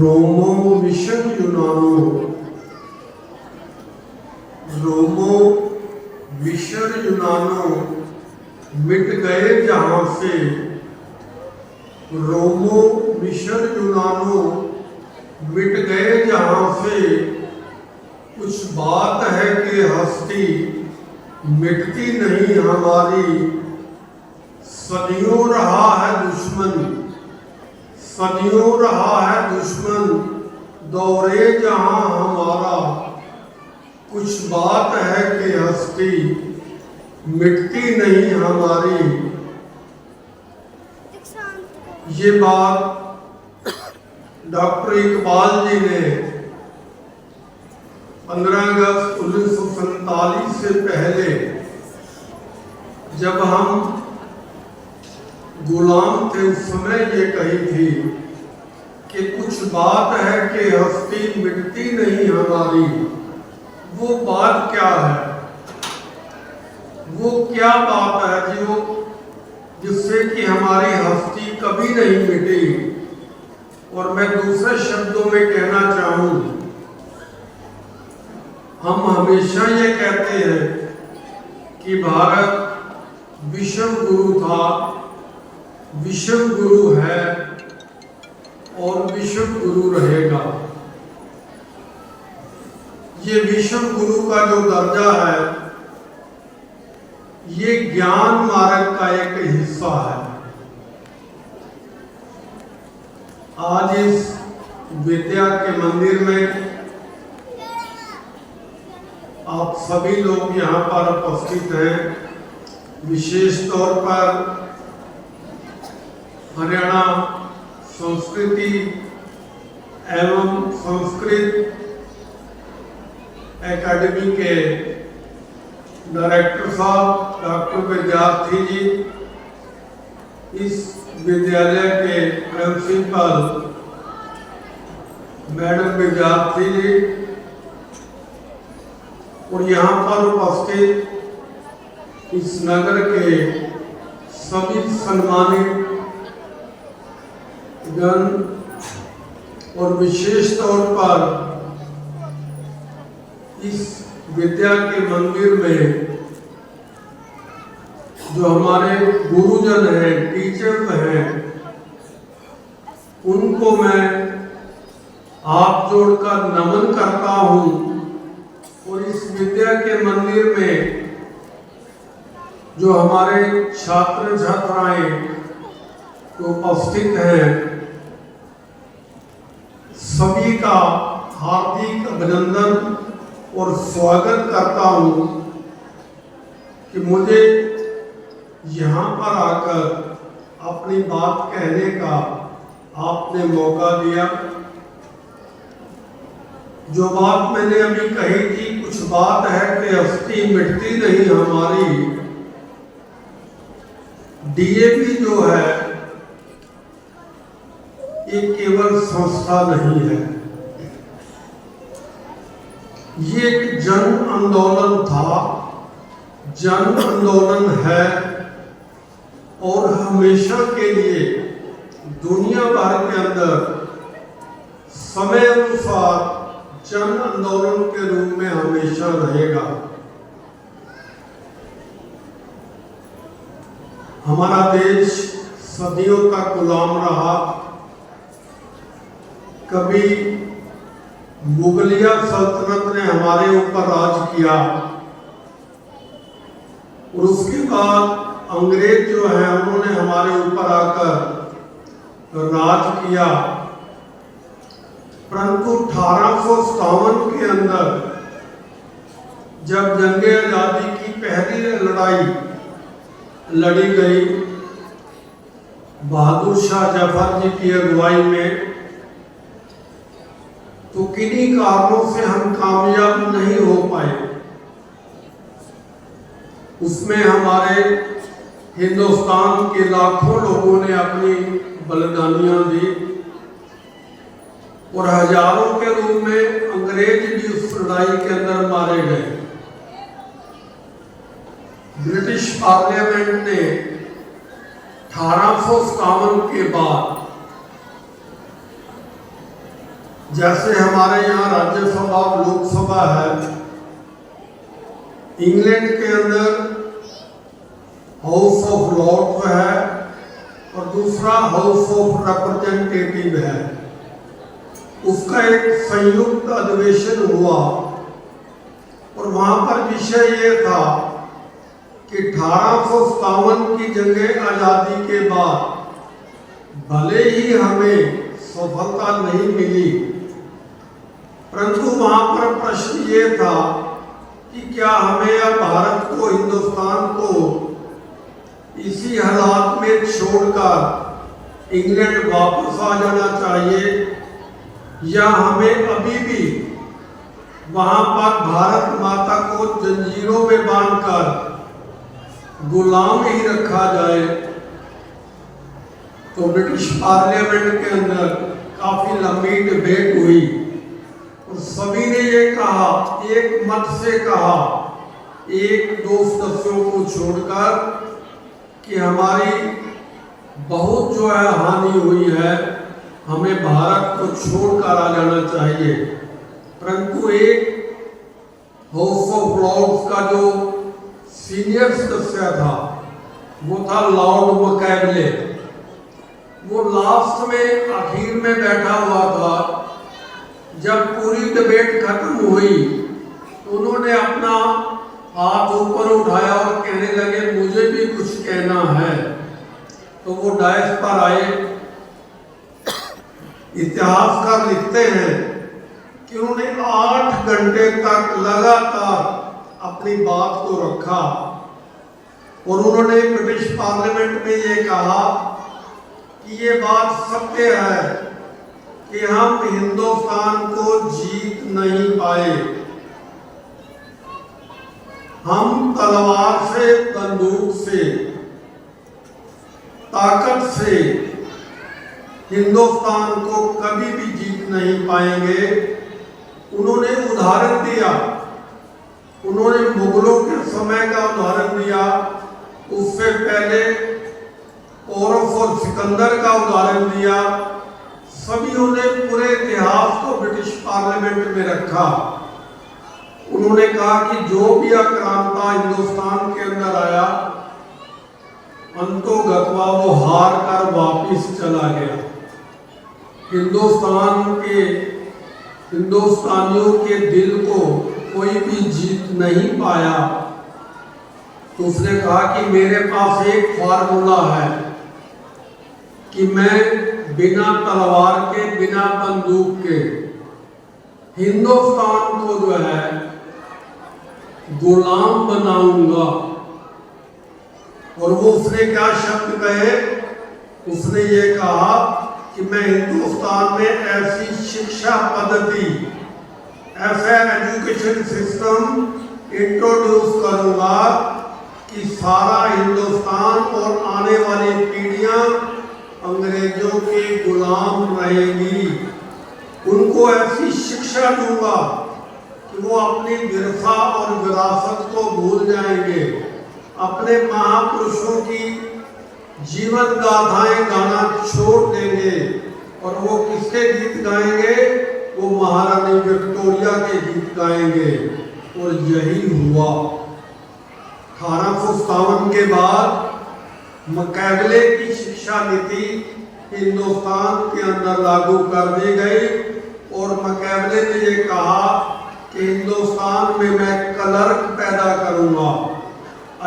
रोमो mission यूनानो, रोमो mission यूनानो, मिट गए जहां से। रोमो मिशन यूनानो, मिट गए जहां से। कुछ बात है कि हस्ती मिटती नहीं हमारी। सदियों रहा है दुश्मन, सदियों रहा है दुश्मन, दौरे जहां हमारा। कुछ बात है कि हस्ती मिटती नहीं हमारी। ये बात डॉक्टर इकबाल जी ने 15 अगस्त 1947 से पहले, जब हम गुलाम थे, उस समय ये कही थी कि कुछ बात है कि हस्ती मिटती नहीं हमारी। वो बात क्या है? वो क्या बात है जो जिससे कि हमारी हस्ती कभी नहीं मिटी? और मैं दूसरे शब्दों में कहना चाहूं, हम हमेशा ये कहते हैं कि भारत विश्व गुरु था, विश्व गुरु है और विश्व गुरु रहेगा। ये विश्व गुरु का जो दर्जा है, ये ज्ञान मार्ग का एक हिस्सा है। आज इस विद्या के मंदिर में आप सभी लोग यहाँ पर उपस्थित हैं। विशेष तौर पर हरियाणा संस्कृति एवं संस्कृत एकेडमी के डायरेक्टर साहब डॉक्टर विद्यार्थी जी, इस विद्यालय के प्रिंसिपल मैडम विद्यार्थी जी, और यहाँ पर उपस्थित इस नगर के सभी सम्मानित गण, और विशेष तौर पर इस विद्या के मंदिर में जो हमारे गुरुजन हैं, टीचर्स हैं, उनको मैं हाथ जोड़कर नमन करता हूं। और इस विद्या के मंदिर में जो हमारे छात्र छात्राएं उपस्थित हैं, सभी का हार्दिक अभिनंदन और स्वागत करता हूं कि मुझे यहाँ पर आकर अपनी बात कहने का आपने मौका दिया। जो बात मैंने अभी कही थी, कुछ बात है कि हस्ती मिटती नहीं हमारी। डीएवी जो है, ये केवल संस्था नहीं है, ये एक जन आंदोलन था, जन आंदोलन है, और हमेशा के लिए दुनिया भर के अंदर समय अनुसार जन आंदोलन के रूप में हमेशा रहेगा। हमारा देश सदियों तक गुलाम रहा। कभी मुगलिया सल्तनत ने हमारे ऊपर राज किया, और उसके बाद अंग्रेज जो है उन्होंने हमारे ऊपर आकर राज किया। परंतु 1857 के अंदर जब जंगे आजादी की पहली लड़ाई लड़ी गई बहादुर शाह जफर जी की अगुवाई में, तो किन्हीं कारणों से हम कामयाब नहीं हो पाए। उसमें हमारे हिंदुस्तान के लाखों लोगों ने अपनी बलिदानियां दी, और हजारों के रूप में अंग्रेज भी उस लड़ाई के अंदर मारे गए। ब्रिटिश पार्लियामेंट ने 1857 के बाद जैसे हमारे यहाँ राज्यसभा और लोकसभा है, इंग्लैंड के अंदर हाउस ऑफ लॉर्ड्स है और दूसरा हाउस ऑफ रिप्रेजेंटेटिव है। उसका एक संयुक्त अधिवेशन हुआ और वहां पर विषय ये था कि 1857 की जंगे आज़ादी के बाद भले ही हमें सफलता नहीं मिली, परंतु वहां पर प्रश्न ये था कि क्या हमें या भारत को, हिंदुस्तान को इसी हालात में छोड़कर इंग्लैंड वापस आ जाना चाहिए या हमें अभी भी वहां पर भारत माता को जंजीरों में बांधकर गुलाम ही रखा जाए। तो ब्रिटिश पार्लियामेंट के अंदर काफी लंबी डिबेट हुई और सभी ने ये कहा, एक मत से कहा, एक दो सदस्यों को छोड़कर, कि हमारी बहुत जो है हानि हुई है, हमें भारत को छोड़कर आ जाना चाहिए। परंतु एक हाउस ऑफ लॉर्ड्स का जो सीनियर सदस्य था वो था लॉर्ड मकैबले। वो लास्ट में, आखिर में बैठा हुआ था। जब पूरी डिबेट खत्म हुई तो उन्होंने अपना हाथ ऊपर उठाया और कहने लगे मुझे भी कुछ कहना है। तो वो डायस पर आए। इतिहासकार लिखते हैं कि उन्होंने 8 घंटे तक लगातार अपनी बात को रखा और उन्होंने ब्रिटिश पार्लियामेंट में ये कहा कि ये बात सत्य है कि हम हिंदुस्तान को जीत नहीं पाए। हम तलवार से, बंदूक से, ताकत से हिंदुस्तान को कभी भी जीत नहीं पाएंगे। उन्होंने उदाहरण दिया, उन्होंने मुगलों के समय का उदाहरण दिया, उससे पहले औरफ और सिकंदर का उदाहरण दिया। सभी ने पूरे इतिहास को ब्रिटिश पार्लियामेंट में रखा। उन्होंने कहा कि जो भी आक्रांता हिंदुस्तान के अंदर आया, अंतोगत्वा वो हार कर वापिस चला गया। हिंदुस्तानियों के दिल को कोई भी जीत नहीं पाया। तो उसने कहा कि मेरे पास एक फार्मूला है कि मैं बिना तलवार के, बिना बंदूक के हिंदुस्तान को जो है गुलाम बनाऊंगा। और वो उसने क्या शब्द कहे? उसने ये कहा कि मैं हिंदुस्तान में ऐसी शिक्षा पद्धति, ऐसा एजुकेशन सिस्टम इंट्रोड्यूस करूंगा कि सारा हिंदुस्तान और आने वाली पीढ़ियां अंग्रेजों के गुलाम रहेगी। उनको ऐसी शिक्षा दूंगा कि वो अपनी विरसा और विरासत को भूल जाएंगे, अपने महापुरुषों की जीवन गाथाएं गाना छोड़ देंगे और वो किसके गीत गाएंगे? वो महारानी विक्टोरिया के गीत गाएंगे। और यही हुआ। 1857 के बाद मकैबले की शिक्षा नीति हिंदुस्तान के अंदर लागू कर दी गई और मकैबले ने ये कहा कि हिंदुस्तान में मैं क्लर्क पैदा करूंगा।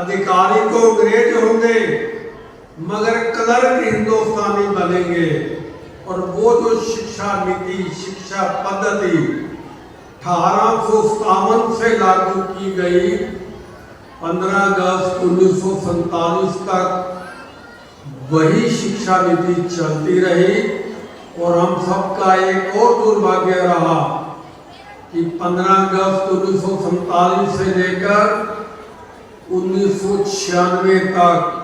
अधिकारी तो अंग्रेज होंगे मगर क्लर्क हिंदुस्तानी बनेंगे। और वो जो शिक्षा नीति, शिक्षा पद्धति 1857 से लागू की गई, 15 अगस्त 1947 तक वही शिक्षा नीति चलती रही। और हम सबका एक और दुर्भाग्य रहा कि 15 अगस्त 1947 से लेकर 1996 तक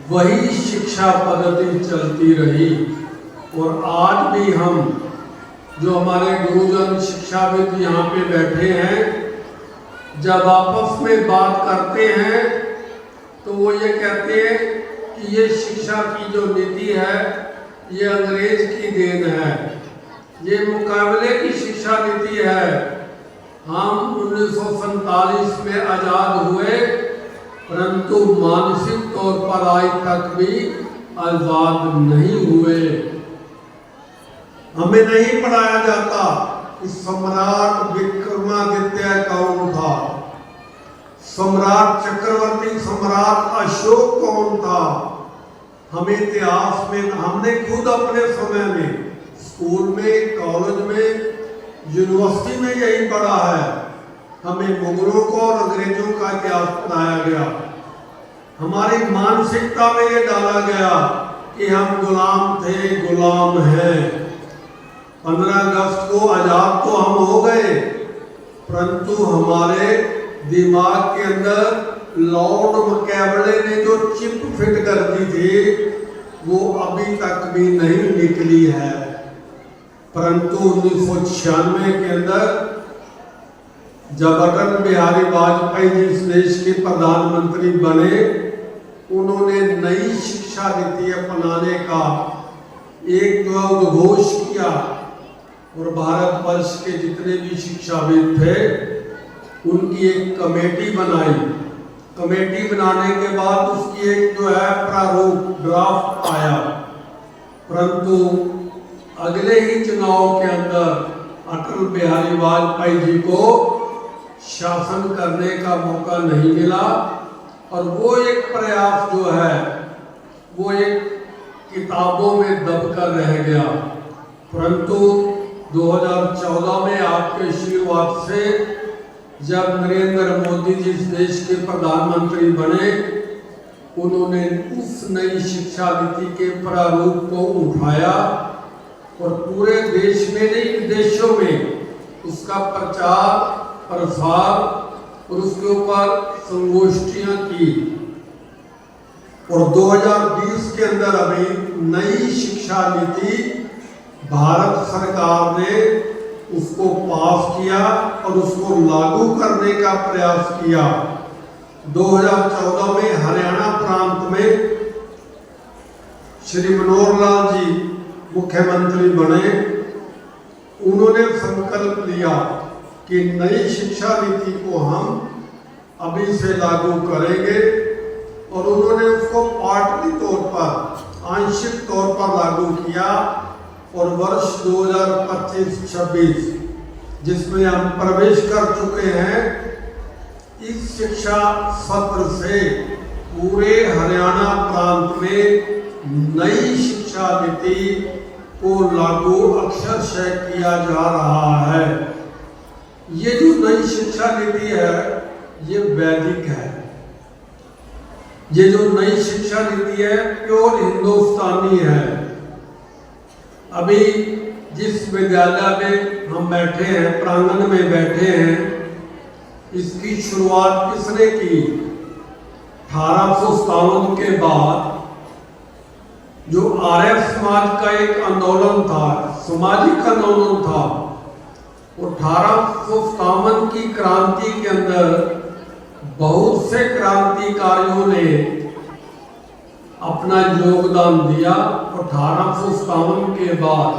वही शिक्षा पद्धति चलती रही। और आज भी हम जो हमारे गुरुजन शिक्षाविद यहाँ पे बैठे हैं, जब आपस में बात करते हैं तो वो ये कहते हैं कि ये शिक्षा की जो नीति है ये अंग्रेज की देन है, ये मुकाबले की शिक्षा नीति है। हम 1947 में आजाद हुए, परंतु मानसिक तौर पर आज तक भी आजाद नहीं हुए। हमें नहीं पढ़ाया जाता कि सम्राट विक्रमादित्य कौन था, सम्राट चक्रवर्ती सम्राट अशोक कौन था। हमें इतिहास में हमने खुद अपने समय में स्कूल में, कॉलेज में, यूनिवर्सिटी में यही पढ़ा है। हमें मुगलों को और अंग्रेजों का इतिहास पढ़ाया गया। हमारी मानसिकता में ये डाला गया कि हम गुलाम थे, गुलाम हैं। 15 अगस्त को आजाद तो हम हो गए, परंतु हमारे दिमाग के अंदर लॉर्ड मैकावले ने जो चिप फिट कर दी थी वो अभी तक भी नहीं निकली है। परंतु 1996 के अंदर जब अटल बिहारी वाजपेयी जिस देश के प्रधानमंत्री बने, उन्होंने नई शिक्षा नीति अपनाने का एक उद्घोष किया और भारतवर्ष के जितने भी शिक्षाविद थे उनकी एक कमेटी बनाई। कमेटी बनाने के बाद उसकी एक प्रारूप ड्राफ्ट आया, परंतु अगले ही चुनाव के अंदर अटल बिहारी वाजपेयी जी को शासन करने का मौका नहीं मिला और वो एक प्रयास जो है वो एक किताबों में दबकर रह गया। परंतु 2014 में आपके आशीर्वाद से जब नरेंद्र मोदी जिस देश के प्रधानमंत्री बने, उन्होंने उस नई शिक्षा नीति के प्रारूप को उठाया और पूरे देश में नहीं विदेशों में उसका प्रचार प्रसार और उसके ऊपर संगोष्ठियां की और 2020 के अंदर अभी नई शिक्षा नीति भारत सरकार ने उसको पास किया और उसको लागू करने का प्रयास किया। 2014 में हरियाणा प्रांत में श्री मनोहर लाल जी मुख्यमंत्री बने। उन्होंने संकल्प लिया कि नई शिक्षा नीति को हम अभी से लागू करेंगे और उन्होंने उसको पार्टली तौर पर, आंशिक तौर पर लागू किया और वर्ष 2025-26 जिसमें हम प्रवेश कर चुके हैं, इस शिक्षा सत्र से पूरे हरियाणा प्रांत में नई शिक्षा नीति को लागू अक्षरशः किया जा रहा है। ये जो नई शिक्षा नीति है ये वैदिक है। ये जो नई शिक्षा नीति है प्योर हिंदुस्तानी है। अभी जिस विद्यालय में हम बैठे हैं, प्रांगण में बैठे हैं, इसकी शुरुआत किसने की? 1857 के बाद जो आर्य समाज का एक आंदोलन था, सामाजिक आंदोलन था, 1857 की क्रांति के अंदर बहुत से क्रांतिकारियों ने अपना योगदान दिया। 1857 के बाद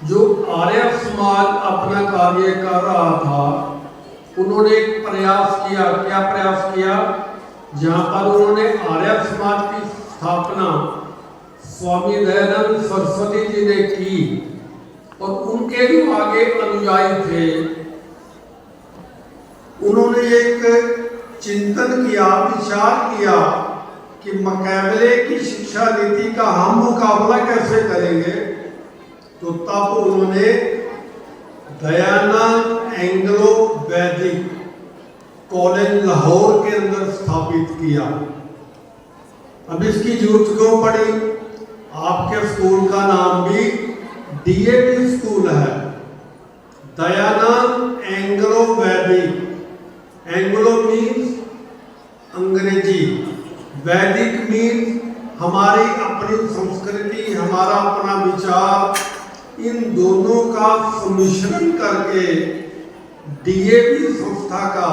जो आर्य समाज अपना कार्य कर रहा था, उन्होंने एक प्रयास किया। क्या प्रयास किया? जहां पर उन्होंने आर्य समाज की स्थापना स्वामी दयानंद सरस्वती जी ने की और उनके जो आगे अनुयायी थे, उन्होंने एक चिंतन किया, विचार किया कि मैकावले की शिक्षा नीति का हम मुकाबला कैसे करेंगे। तो तब उन्होंने दयानंद एंग्लो वैदिक कॉलेज लाहौर के अंदर स्थापित किया। अब इसकी जरूरत क्यों पड़ी? आपके स्कूल का नाम भी डीएवी स्कूल है, दयानंद एंग्लो वैदिक। एंग्लो मीन्स अंग्रेजी, वैदिक मीन्स हमारी अपनी संस्कृति, हमारा अपना विचार, इन दोनों का सम्मिश्रण करके डीएवी संस्था का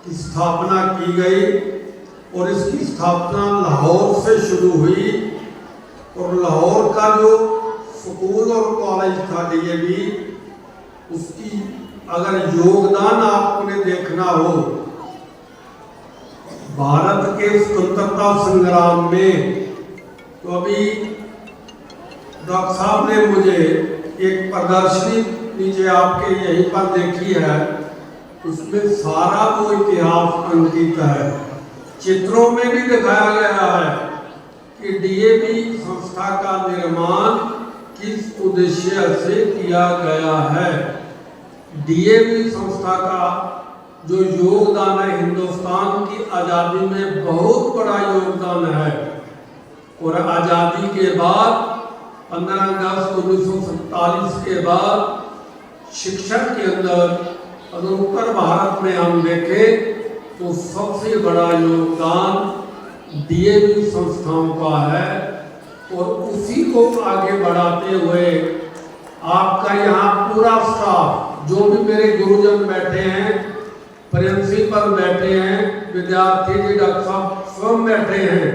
की स्थापना की गई और इसकी स्थापना लाहौर से शुरू हुई और लाहौर का जो स्कूल और कॉलेज था डीएवी, उसकी अगर योगदान आपने देखना हो भारत के स्वतंत्रता संग्राम में, तो अभी डॉक्टर साहब ने मुझे एक प्रदर्शनी नीचे आपके यहीं पर देखी है, उसमें सारा वो इतिहास अंकित है। चित्रों में भी दिखाया गया है कि डीएवी संस्था का निर्माण किस उद्देश्य से किया गया है। डीएवी संस्था का जो योगदान है हिंदुस्तान की आज़ादी में बहुत बड़ा योगदान है, और आज़ादी के बाद 15 अगस्त 1947 के बाद शिक्षा के अंदर अगर उत्तर भारत में हम देखें तो सबसे बड़ा योगदान डीएवी संस्थाओं का है, और उसी को आगे बढ़ाते हुए आपका यहाँ पूरा स्टाफ, जो भी मेरे गुरुजन बैठे हैं, प्रिंसिपल बैठे हैं, विद्यार्थी जी डॉक्टर साहब स्वयं बैठे हैं,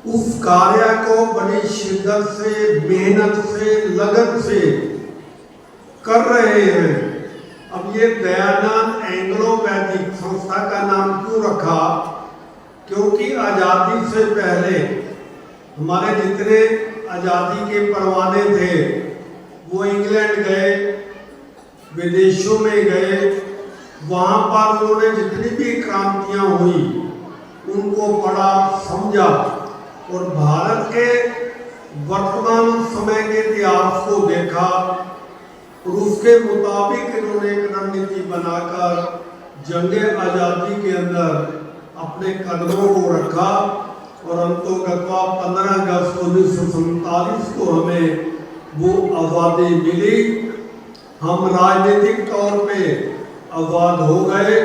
उस कार्य को बड़ी शिद्दत से, मेहनत से, लगन से कर रहे हैं। अब ये दयानंद एंग्लो वैदिक संस्था का नाम क्यों रखा? क्योंकि आज़ादी से पहले हमारे जितने आज़ादी के परवाने थे वो इंग्लैंड गए, विदेशों में गए, वहाँ पर उन्होंने जितनी भी क्रांतियाँ हुई उनको पढ़ा, समझा, और भारत के वर्तमान समय के इतिहास को देखा, और उसके मुताबिक इन्होंने एक रणनीति बनाकर जंगे आज़ादी के अंदर अपने कदमों को रखा, और अंतोगत्वा 15 अगस्त 1947 को हमें वो आज़ादी मिली। हम राजनीतिक तौर पे आज़ाद हो गए,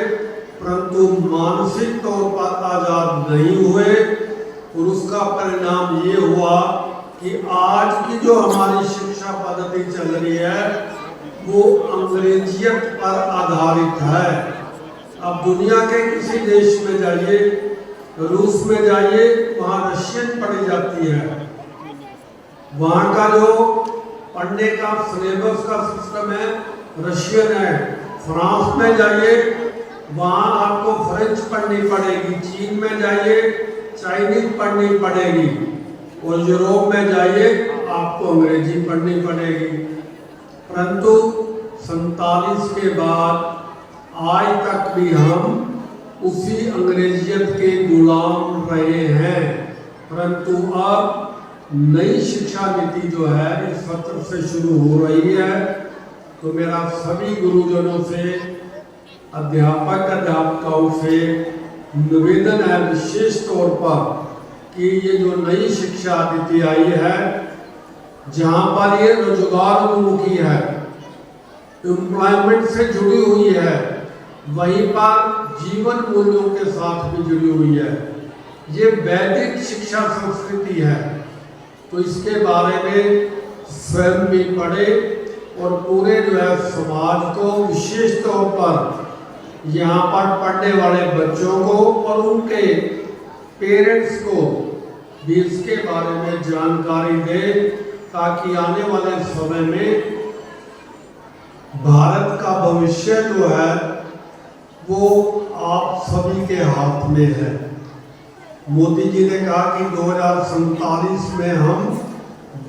परंतु मानसिक तौर पर आज़ाद नहीं हुए, और उसका परिणाम ये हुआ कि आज की जो हमारी शिक्षा पद्धति चल रही है वो अंग्रेजियत पर आधारित है। अब दुनिया के किसी देश में जाइए, रूस में जाइए, वहाँ रशियन पढ़ी जाती है, वहाँ का जो पढ़ने का सिलेबस का सिस्टम है रशियन है। फ्रांस में जाइए, वहाँ आपको फ्रेंच पढ़नी पड़ेगी, चीन में जाइए चाइनीज पढ़नी पड़ेगी, और यूरोप में जाइए आपको अंग्रेजी पढ़नी पड़ेगी। परंतु 47 के बाद आज तक भी हम उसी अंग्रेजियत के गुलाम रहे हैं। परंतु अब नई शिक्षा नीति जो है इस सत्र से शुरू हो रही है, तो मेरा सभी गुरुजनों से, अध्यापकों से निवेदन है विशेष तौर पर कि ये जो नई शिक्षा नीति आई है, जहाँ पर ये रोजगार उन्मुखी है, एम्प्लॉयमेंट से जुड़ी हुई है, वहीं पर जीवन मूल्यों के साथ भी जुड़ी हुई है, ये वैदिक शिक्षा संस्कृति है, तो इसके बारे में स्वयं भी पढ़े, और पूरे जो है समाज को, विशेष तौर पर यहाँ पर पढ़ने वाले बच्चों को और उनके पेरेंट्स को भी इसके बारे में जानकारी दे, ताकि आने वाले समय में भारत का भविष्य जो है वो आप सभी के हाथ में है। मोदी जी ने कहा कि 2047 में हम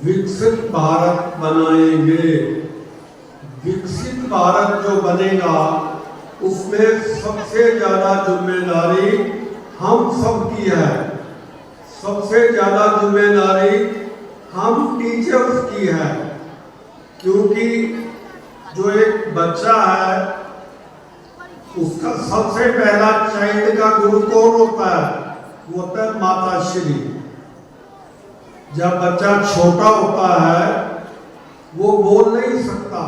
विकसित भारत बनाएंगे। विकसित भारत जो बनेगा उसमें सबसे ज़्यादा जिम्मेदारी हम सब की है। सबसे ज़्यादा जिम्मेदारी हम टीचर्स की है, क्योंकि जो एक बच्चा है उसका सबसे पहला चाइल्ड का गुरु कौन होता है? वो होता है माता श्री। जब बच्चा छोटा होता है वो बोल नहीं सकता,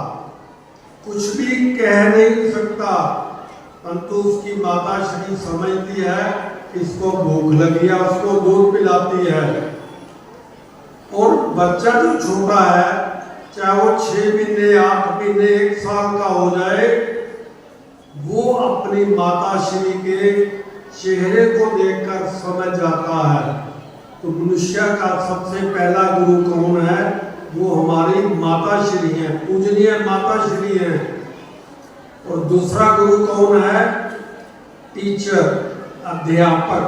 कुछ भी कह नहीं सकता, परंतु उसकी माता श्री समझती है इसको भूख लगी है, उसको दूध पिलाती है। और बच्चा जो छोटा है, चाहे वो 6 महीने, 8 महीने, 1 साल का हो जाए, वो अपनी माता श्री के चेहरे को देखकर समझ जाता है। तो मनुष्य का सबसे पहला गुरु कौन है? वो हमारी माता श्री हैं, पूजनीय माता श्री हैं। और दूसरा गुरु कौन है? टीचर, अध्यापक।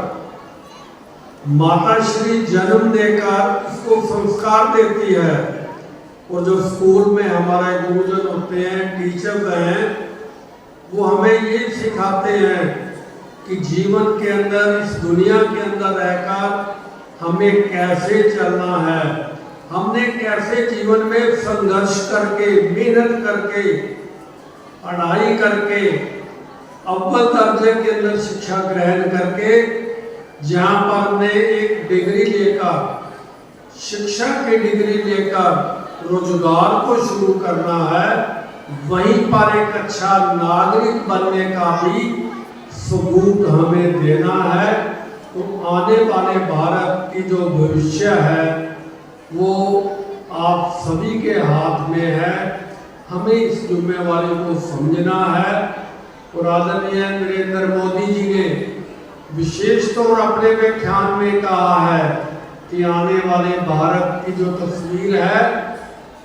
माता श्री जन्म देकर उसको संस्कार देती है, और जो स्कूल में हमारे गुरुजन होते हैं, टीचर हैं, वो हमें ये सिखाते हैं कि जीवन के अंदर, इस दुनिया के अंदर रहकर हमें कैसे चलना है, हमने कैसे जीवन में संघर्ष करके, मेहनत करके, पढ़ाई करके, अव्वल दर्जे के अंदर शिक्षा ग्रहण करके, जहाँ पर हमने एक डिग्री लेकर, शिक्षा की डिग्री लेकर रोजगार को शुरू करना है, वहीं पर एक अच्छा नागरिक बनने का भी सबूत हमें देना है। तो आने वाले भारत की जो भविष्य है वो आप सभी के हाथ में है। हमें इस जिम्मेवारी को समझना है। और आदरणीय नरेंद्र मोदी जी ने विशेष तौर अपने व्याख्यान में कहा है कि आने वाले भारत की जो तस्वीर है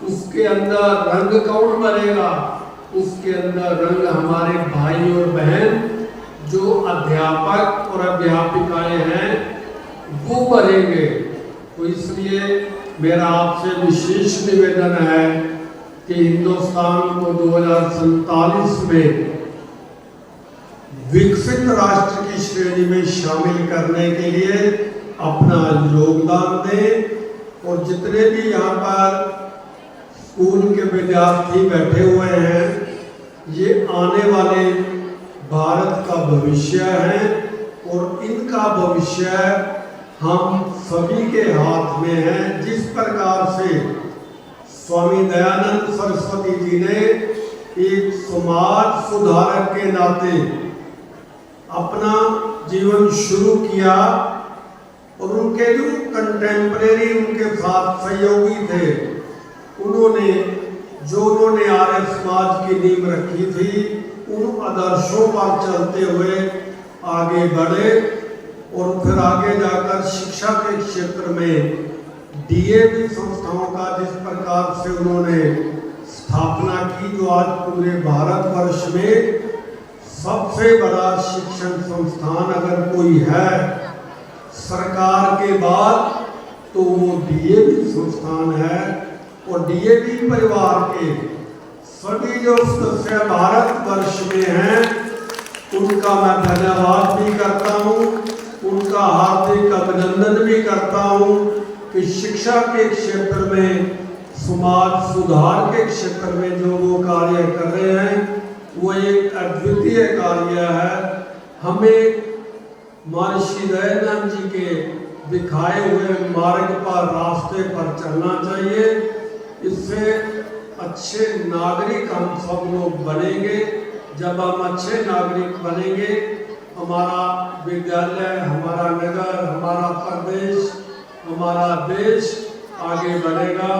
उसके अंदर रंग कौन भरेगा? उसके अंदर रंग हमारे भाई और बहन जो अध्यापक और अध्यापिकाएं हैं वो भरेंगे। तो इसलिए मेरा आपसे विशेष निवेदन है कि हिंदुस्तान को 2047 में विकसित राष्ट्र की श्रेणी में शामिल करने के लिए अपना योगदान दें। और जितने भी यहाँ पर स्कूल के विद्यार्थी बैठे हुए हैं, ये आने वाले भारत का भविष्य है, और इनका भविष्य हम सभी के हाथ में है। जिस प्रकार से स्वामी दयानंद सरस्वती जी ने एक समाज सुधारक के नाते अपना जीवन शुरू किया, और उनके जो कंटेम्परेरी, उनके साथ सहयोगी थे, उन्होंने आर्य समाज की नींव रखी थी, उन आदर्शों पर चलते हुए आगे बढ़े। और फिर आगे जाकर शिक्षा के क्षेत्र में डीएवी संस्थाओं का जिस प्रकार से उन्होंने स्थापना की, जो आज पूरे भारतवर्ष में सबसे बड़ा शिक्षण संस्थान अगर कोई है सरकार के बाद, तो वो डीएवी संस्थान है। और डीएवी परिवार के सभी जो सदस्य भारतवर्ष में हैं, उनका मैं धन्यवाद भी करता हूँ, उनका हार्दिक अभिनंदन भी करता हूँ कि शिक्षा के क्षेत्र में, समाज सुधार के क्षेत्र में जो वो कार्य कर रहे हैं वो एक अद्वितीय कार्य है। हमें महर्षि दयानंद जी के दिखाए हुए मार्ग पर, रास्ते पर चलना चाहिए। इससे अच्छे नागरिक हम सब लोग बनेंगे। जब हम अच्छे नागरिक बनेंगे, हमारा विद्यालय, हमारा नगर, हमारा प्रदेश, हमारा देश आगे बढ़ेगा।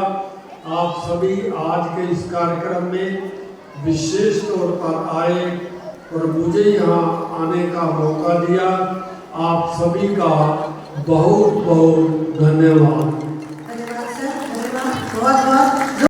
आप सभी आज के इस कार्यक्रम में विशेष तौर पर आए और मुझे यहाँ आने का मौका दिया। आप सभी का बहुत बहुत धन्यवाद। धन्यवाद सर, धन्यवाद, बहुत बहुत